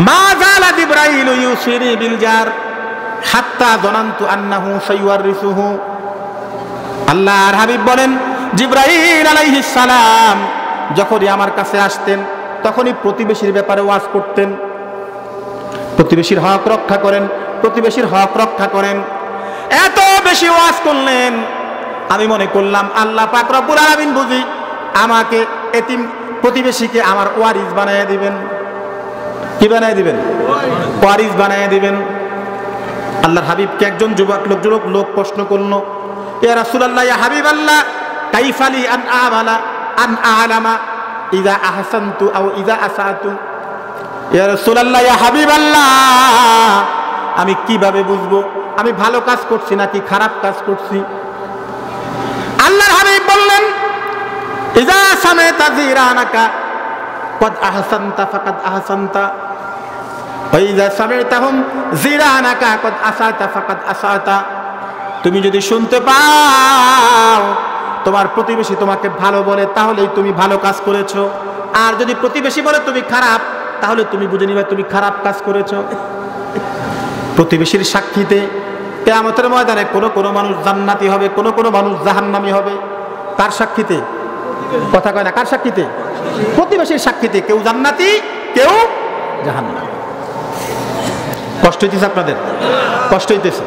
মা জালা জিবরাইল ইউসিনি বিল জার হাত্তা যানানতু আন্নাহু সাইওয়ারিসুহু। আল্লাহর হাবিব বলেন, জিবরাইল আলাইহিস সালাম যখনই আমার কাছে আসতেন তখনই প্রতিবেশীর ব্যাপারে ওয়াজ করতেন, প্রতিবেশীর হক রক্ষা করেন, প্রতিবেশীর হক রক্ষা করেন। এত বেশি ওয়াজ করলেন, আমি মনে করলাম আল্লাহ পাক রব্বুল আলামিন বুঝি আমাকে এতিম প্রতিবেশীকে আমার ওয়ারিস বানায় দিবেন। কি বানায় দিবেন? ওয়ারিস বানায় দিবেন। আল্লাহর হাবিবকে একজন যুবক লোক প্রশ্ন করলো, ইয়া রাসূলুল্লাহ, ইয়া হাবিবাল্লাহ, কাইফালি আন আমালা আন আলামা ইযা আহসানতু আও ইযা আসাতু। ইয়া রাসূলুল্লাহ, ইয়া হাবিবাল্লাহ, আমি কিভাবে বুঝবো আমি ভালো কাজ করছি নাকি খারাপ কাজ করছি? আল্লাহর হাবিব বললেন, ইযা সামাতা জিরানাকা কদ আহসানতা ফাকাদ আহসানতা ওয়া ইযা সামাতাহুম জিরানাকা কদ আসাতা ফাকাদ আসাতা। তুমি যদি শুনতে পাও তোমার প্রতিবেশী তোমাকে ভালো বলে তাহলেই তুমি ভালো কাজ করেছো, আর যদি প্রতিবেশী বলে তুমি খারাপ তাহলে তুমি বুঝে নিবে তুমি খারাপ কাজ করেছো। প্রতিবেশীর সাক্ষীতে কিয়ামতের ময়দানে কোন মানুষ জান্নাতি হবে, কোন মানুষ জাহান্নামী হবে। কার সাক্ষীতে? কথা কয় না, কার সাক্ষীতে? প্রতিবেশীর সাক্ষীতে। কেউ জান্নাতি, কেউ জাহান্নামী। কষ্ট হইতেছে আপনাদের? কষ্ট হইতেছে?